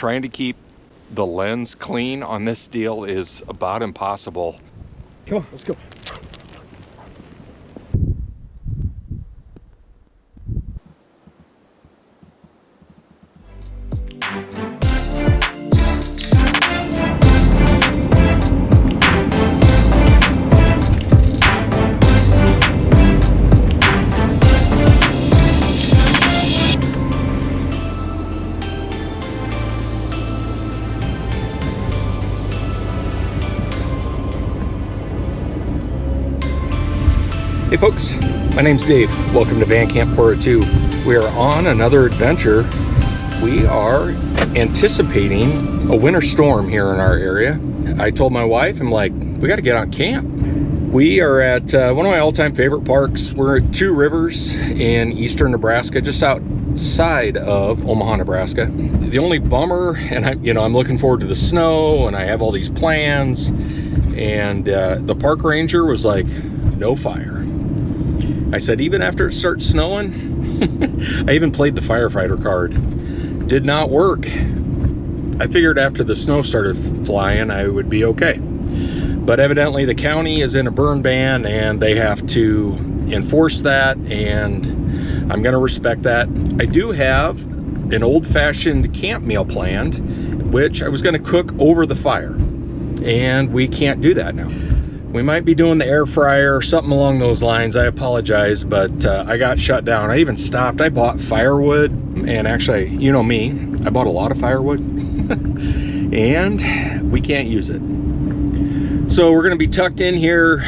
trying to keep the lens clean on this deal is about impossible. Come on, let's go. Hey folks, my name's Dave. Welcome to Van Camp 402. We are on another adventure. We are anticipating a winter storm here in our area. I told my wife, I'm like, we got to get on camp. We are at one of my all-time favorite parks. We're at Two Rivers in eastern Nebraska, just outside of Omaha, Nebraska. The only bummer, and I'm looking forward to the snow, and I have all these plans, and the park ranger was like, no fire. I said, even after it starts snowing, I even played the firefighter card. Did not work. I figured after the snow started flying, I would be okay. But evidently the county is in a burn ban and they have to enforce that, and I'm gonna respect that. I do have an old-fashioned camp meal planned, which I was gonna cook over the fire, and we can't do that now. We might be doing the air fryer or something along those lines. I apologize, but I got shut down. I even stopped. I bought firewood, and actually, you know me, I bought a lot of firewood, and we can't use it. So we're gonna be tucked in here.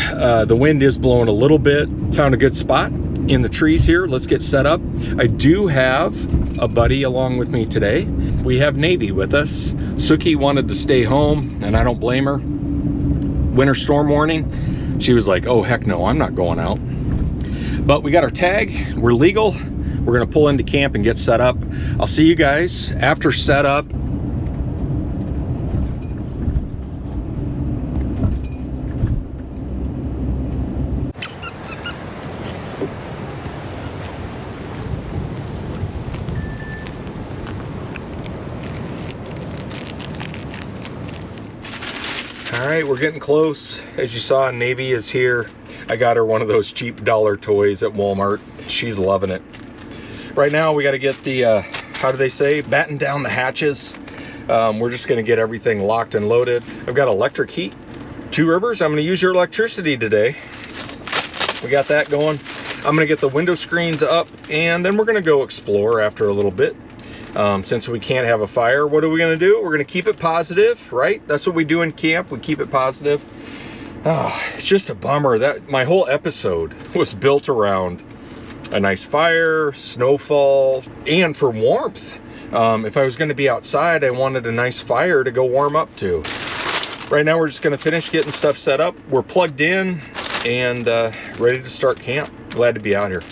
The wind is blowing a little bit. Found a good spot in the trees here. Let's get set up. I do have a buddy along with me today. We have Navy with us. Suki wanted to stay home, and I don't blame her. Winter storm warning. She was like, oh heck no, I'm not going out. But we got our tag, we're legal. We're gonna pull into camp and get set up. I'll see you guys after setup. All right, we're getting close. As you saw, Navy is here. I got her one of those cheap dollar toys at Walmart. She's loving it. Right now, we got to get the, how do they say, batten down the hatches. We're just gonna get everything locked and loaded. I've got electric heat. Two Rivers, I'm gonna use your electricity today. We got that going. I'm gonna get the window screens up, and then we're gonna go explore after a little bit. Since we can't have a fire, what are we gonna do? We're gonna keep it positive, right? That's what we do in camp, we keep it positive. Oh, it's just a bummer that my whole episode was built around a nice fire, snowfall, and for warmth. If I was gonna be outside, I wanted a nice fire to go warm up to. Right now, we're just gonna finish getting stuff set up. We're plugged in and ready to start camp. Glad to be out here.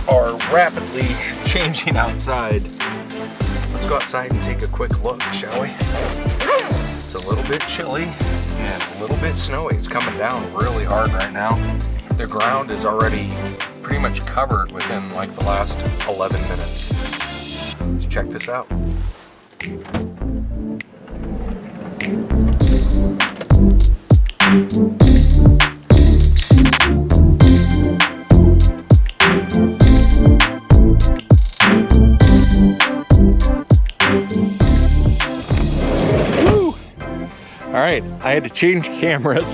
Are rapidly changing outside. Let's go outside and take a quick look, shall we? It's a little bit chilly and a little bit snowy. It's coming down really hard right now. The ground is already pretty much covered within like the last 11 minutes. Let's check this out. All right, I had to change cameras.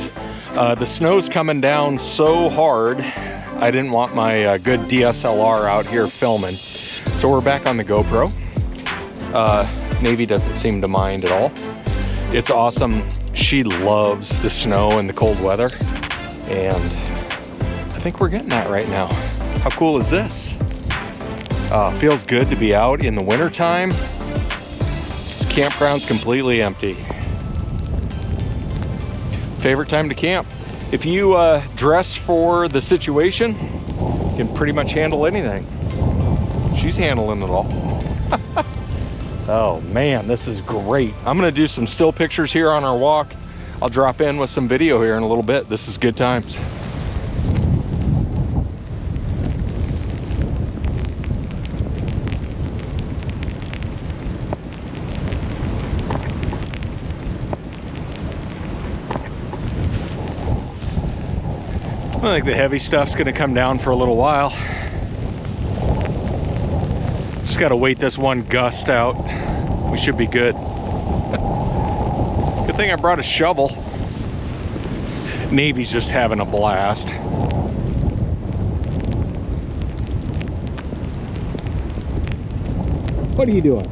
The snow's coming down so hard, I didn't want my good DSLR out here filming. So we're back on the GoPro. Navy doesn't seem to mind at all. It's awesome. She loves the snow and the cold weather. And I think we're getting that right now. How cool is this? Feels good to be out in the winter time. This campground's completely empty. Favorite time to camp. If you dress for the situation, you can pretty much handle anything. She's handling it all. Oh man, this is great. I'm gonna do some still pictures here on our walk. I'll drop in with some video here in a little bit. This is good times. I think the heavy stuff's gonna come down for a little while. Just gotta wait this one gust out. We should be good. Good thing I brought a shovel. Navy's just having a blast. What are you doing?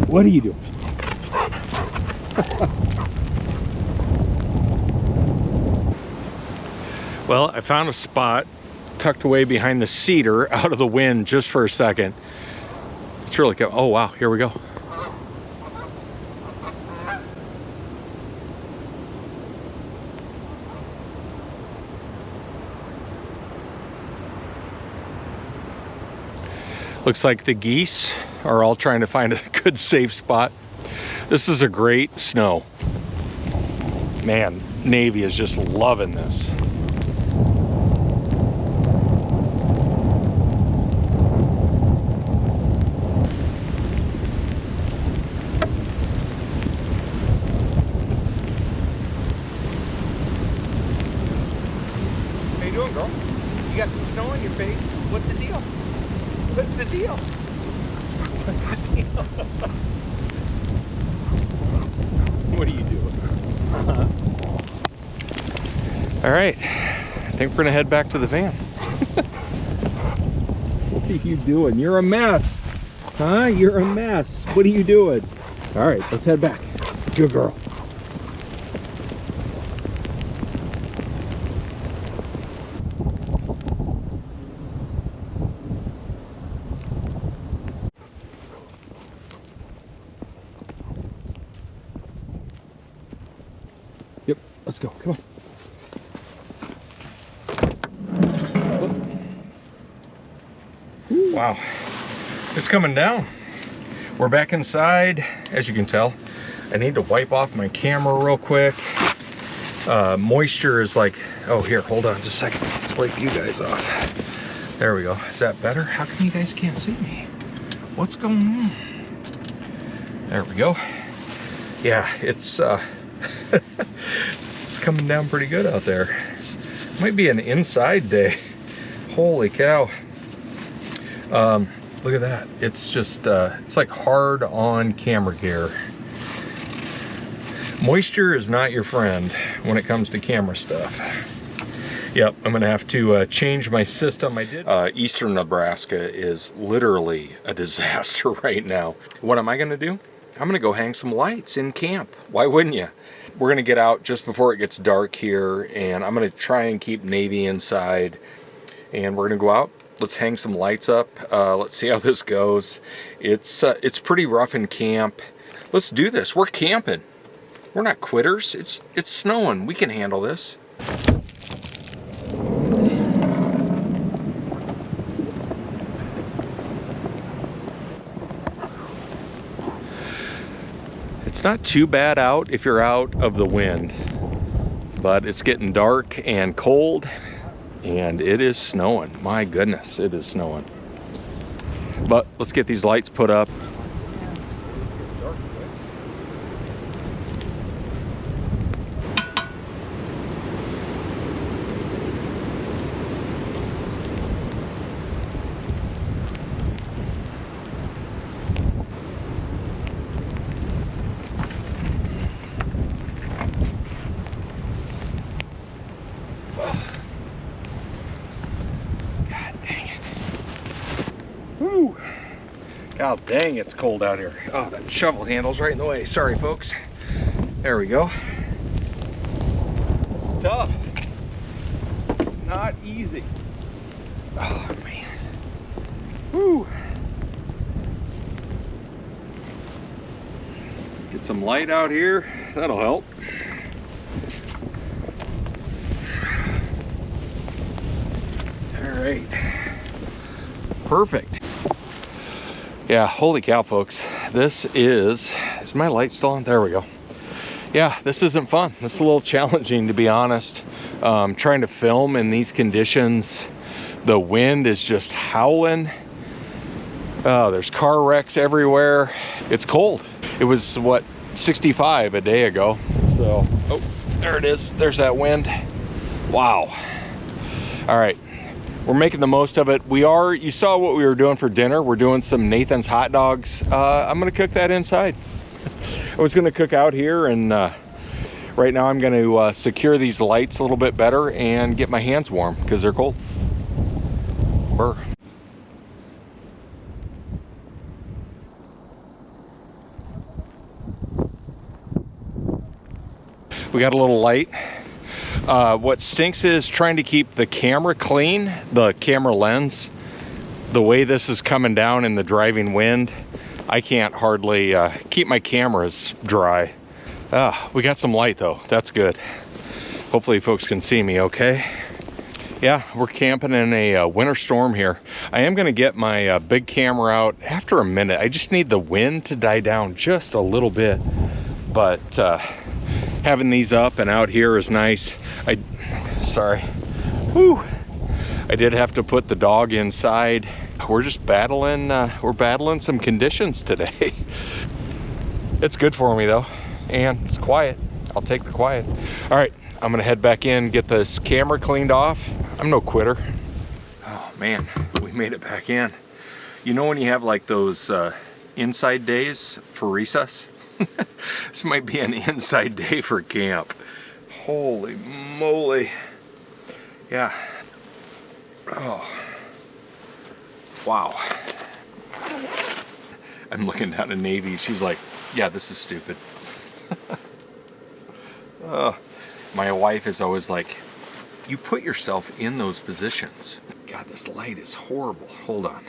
What are you doing? Well, I found a spot tucked away behind the cedar out of the wind just for a second. It's really cool. Oh wow, here we go. Looks like the geese are all trying to find a good safe spot. This is a great snow. Man, Navy is just loving this. How you doing, girl? You got some snow on your face. What's the deal? What's the deal? What's the deal? What are you doing? All right, I think we're gonna head back to the van. What are you doing? You're a mess. Huh? You're a mess. What are you doing? All right, let's head back. Good girl. Yep, let's go. Come on. Wow, it's coming down. We're back inside, as you can tell. I need to wipe off my camera real quick. Moisture is like, oh here, hold on just a second. Let's wipe you guys off. There we go. Is that better? How come you guys can't see me? What's going on? There we go. Yeah, it's it's coming down pretty good out there. Might be an inside day. Holy cow. Look at that. It's just, it's like hard on camera gear. Moisture is not your friend when it comes to camera stuff. Yep, I'm gonna have to change my system. I did. Eastern Nebraska is literally a disaster right now. What am I gonna do? I'm gonna go hang some lights in camp. Why wouldn't you? We're gonna get out just before it gets dark here, and I'm gonna try and keep Navy inside, and we're gonna go out. Let's hang some lights up. Let's see how this goes. It's pretty rough in camp. Let's do this. We're camping. We're not quitters. It's snowing. We can handle this. It's not too bad out if you're out of the wind, but it's getting dark and cold. And it is snowing. My goodness, it is snowing. But let's get these lights put up. Woo! God dang, it's cold out here. Oh, that shovel handle's right in the way. Sorry, folks. There we go. This is tough. not easy. Oh man. Woo. Get some light out here. That'll help. All right. Perfect. Yeah, holy cow, folks. Is my light still on? There we go. Yeah, this isn't fun. This is a little challenging, to be honest. Trying to film in these conditions. The wind is just howling. There's car wrecks everywhere. It's cold. It was, what, 65 a day ago. So, oh, there it is. There's that wind. Wow. All right. We're making the most of it. You saw what we were doing for dinner. We're doing some Nathan's hot dogs. I'm gonna cook that inside. I was gonna cook out here, and right now I'm gonna secure these lights a little bit better and get my hands warm because they're cold. Burr. We got a little light. What stinks is trying to keep the camera clean, the camera lens. The way this is coming down in the driving wind, I can't hardly keep my cameras dry. We got some light though, that's good. Hopefully folks can see me okay. Yeah, we're camping in a winter storm here. I am gonna get my big camera out after a minute. I just need the wind to die down just a little bit. But having these up and out here is nice. Sorry. Whew. I did have to put the dog inside. We're just battling, some conditions today. It's good for me though, and it's quiet. I'll take the quiet. All right, I'm gonna head back in, get this camera cleaned off. I'm no quitter. Oh man, we made it back in. You know when you have like those inside days for recess? This might be an inside day for camp. Holy moly. Yeah. Oh. Wow. I'm looking down at Navy. She's like, yeah, this is stupid. My wife is always like, you put yourself in those positions. God, this light is horrible. Hold on.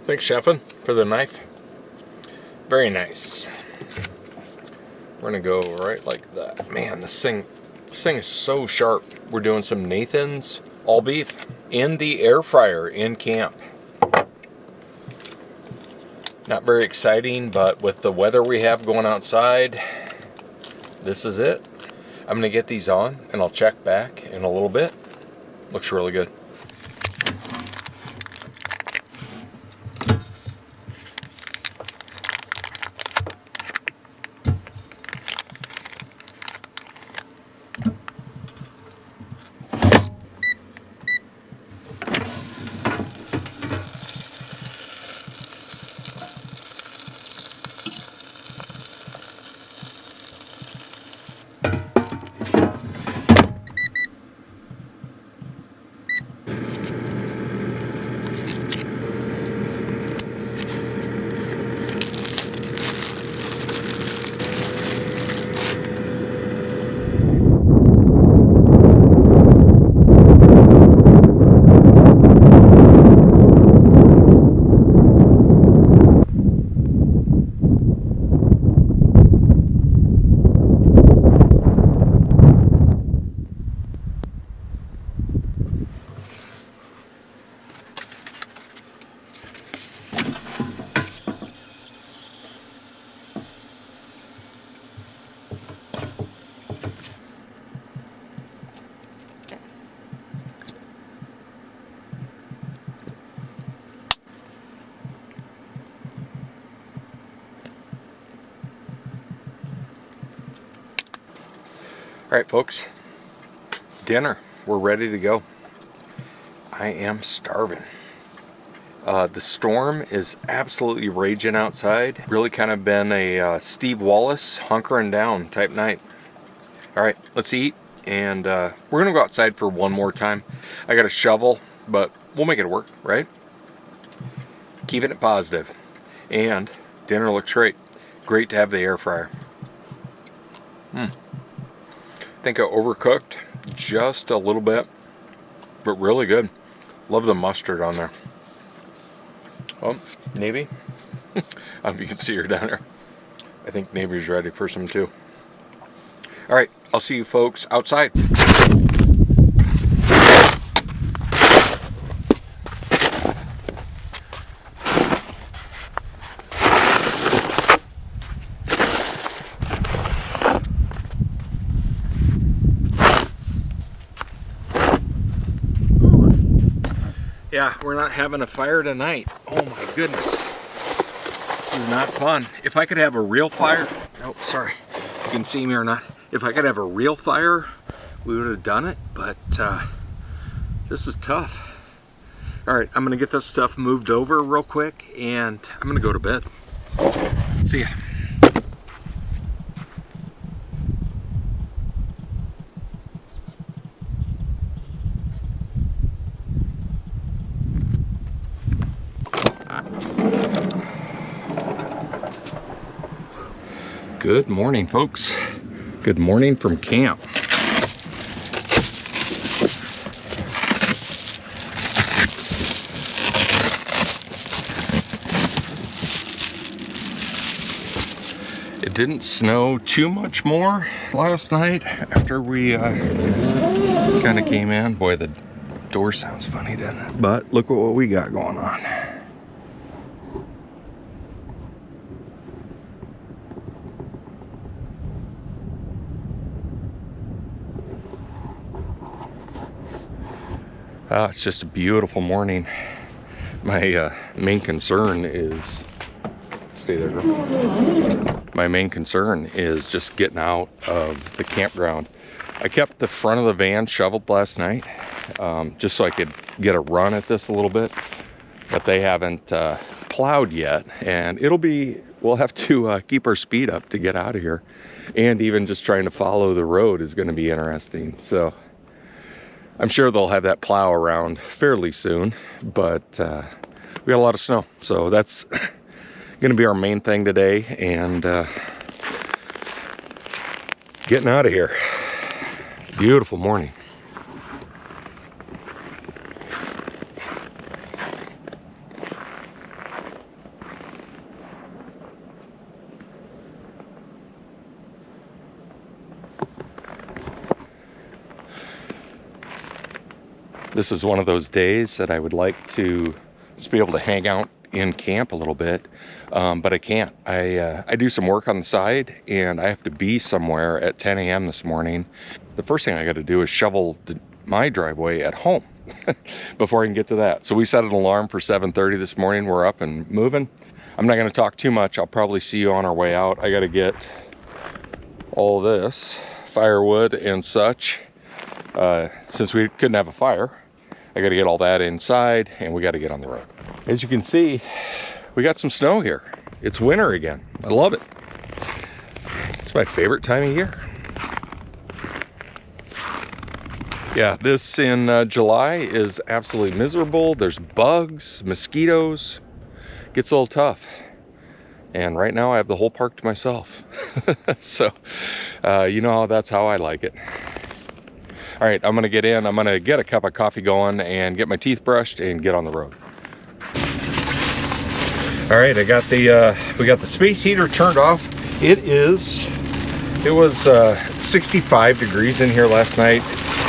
Thanks, Chefin, for the knife. Very nice. We're gonna go right like that. Man, this thing is so sharp. We're doing some Nathan's all beef in the air fryer in camp. Not very exciting, but with the weather we have going outside, this is it. I'm gonna get these on and I'll check back in a little bit. Looks really good. Alright folks, dinner. We're ready to go. I am starving. The storm is absolutely raging outside. Really kind of been a Steve Wallace hunkering down type night. Alright, let's eat, and we're going to go outside for one more time. I got a shovel, but we'll make it work, right? Keeping it positive. And dinner looks great. Great to have the air fryer. I think I overcooked just a little bit, but really good. Love the mustard on there. Oh, Navy. I don't know if you can see her down there. I think Navy's ready for some too. All right, I'll see you folks outside. Yeah, we're not having a fire tonight. Oh my goodness. This is not fun. If I could have a real fire, oh, sorry, you can see me or not. If I could have a real fire, we would have done it, but this is tough. All right, I'm gonna get this stuff moved over real quick and I'm gonna go to bed. See ya. Good morning, folks. Good morning from camp. It didn't snow too much more last night after we kind of came in. Boy, the door sounds funny, doesn't it? But look at what we got going on. It's just a beautiful morning. My main concern is, stay there, girl. My main concern is just getting out of the campground. I kept the front of the van shoveled last night, just so I could get a run at this a little bit, but they haven't plowed yet, and we'll have to keep our speed up to get out of here, and even just trying to follow the road is going to be interesting. So I'm sure they'll have that plow around fairly soon, but we got a lot of snow, so that's gonna be our main thing today, and getting out of here. Beautiful morning. This is one of those days that I would like to just be able to hang out in camp a little bit, but I can't. I do some work on the side, and I have to be somewhere at 10 a.m. this morning. The first thing I got to do is shovel my driveway at home before I can get to that. So we set an alarm for 7:30 this morning. We're up and moving. I'm not going to talk too much. I'll probably see you on our way out. I got to get all this firewood and such. Since we couldn't have a fire, I got to get all that inside, and we got to get on the road. As you can see, we got some snow here. It's winter again. I love it. It's my favorite time of year. Yeah, this in July is absolutely miserable. There's bugs, mosquitoes. Gets a little tough. And right now I have the whole park to myself. So, you know, that's how I like it. All right, I'm gonna get in. I'm gonna get a cup of coffee going and get my teeth brushed and get on the road. All right, we got the space heater turned off. It was 65 degrees in here last night.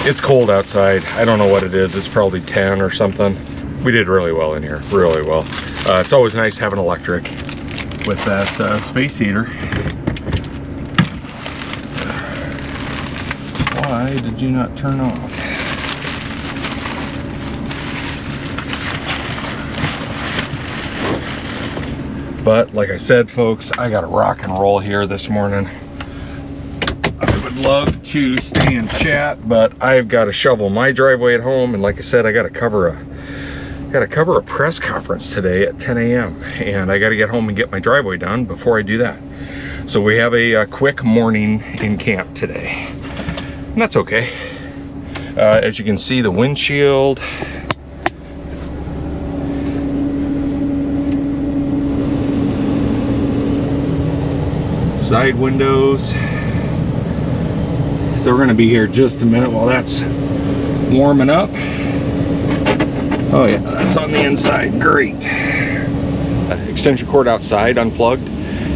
It's cold outside. I don't know what it is. It's probably 10 or something. We did really well in here, really well. It's always nice having electric with that space heater. Why did you not turn off? But like I said, folks, I got to rock and roll here this morning. I would love to stay and chat, but I've got to shovel my driveway at home, and like I said, I got to cover a press conference today at 10 a.m. and I got to get home and get my driveway done before I do that. So we have a quick morning in camp today, and that's okay. As you can see, the windshield, side windows. So we're gonna be here just a minute while that's warming up. Oh yeah, that's on the inside, great. Extension cord outside unplugged,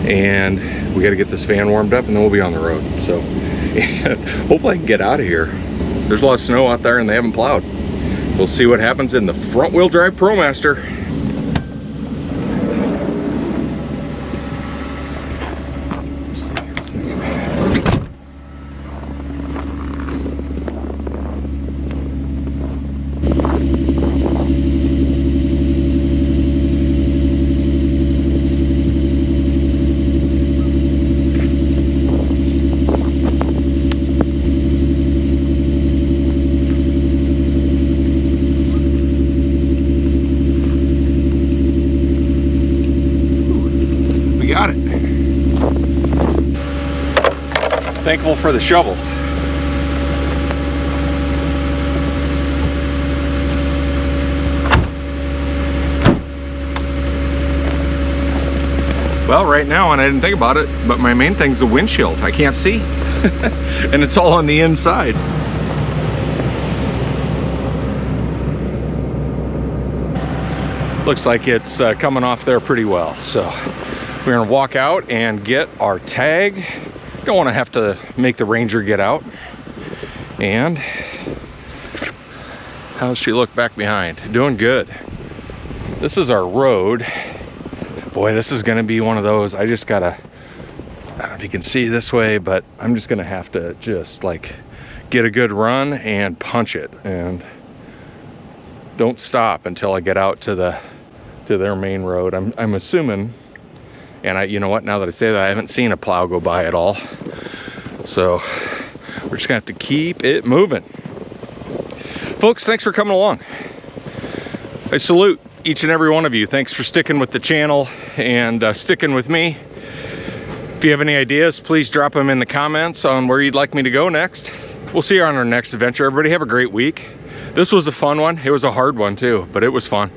and we gotta get this fan warmed up and then we'll be on the road. So hopefully I can get out of here. There's a lot of snow out there and they haven't plowed. We'll see what happens in the front wheel drive ProMaster. Got it. Thankful for the shovel. Well, right now, and I didn't think about it, but my main thing's the windshield. I can't see. And it's all on the inside. Looks like it's coming off there pretty well. So we're gonna walk out and get our tag. Don't wanna have to make the Ranger get out. And how does she look back behind? Doing good. This is our road. Boy, this is gonna be one of those, I don't know if you can see this way, but I'm just gonna have to just like get a good run and punch it and don't stop until I get out to their main road. I'm assuming. And you know what, now that I say that, I haven't seen a plow go by at all. So we're just gonna have to keep it moving. Folks, thanks for coming along. I salute each and every one of you. Thanks for sticking with the channel and sticking with me. If you have any ideas, please drop them in the comments on where you'd like me to go next. We'll see you on our next adventure. Everybody have a great week. This was a fun one. It was a hard one too, but it was fun.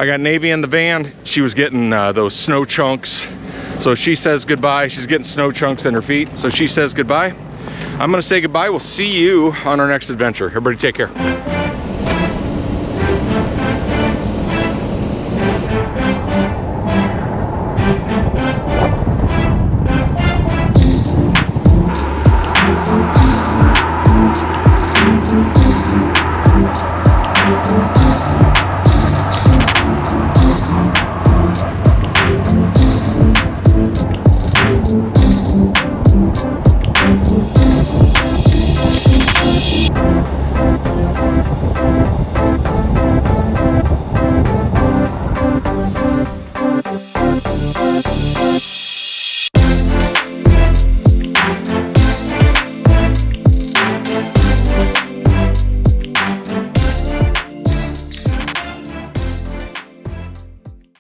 I got Navy in the van. She was getting those snow chunks. So she says goodbye. She's getting snow chunks in her feet. So she says goodbye. I'm gonna say goodbye. We'll see you on our next adventure. Everybody take care.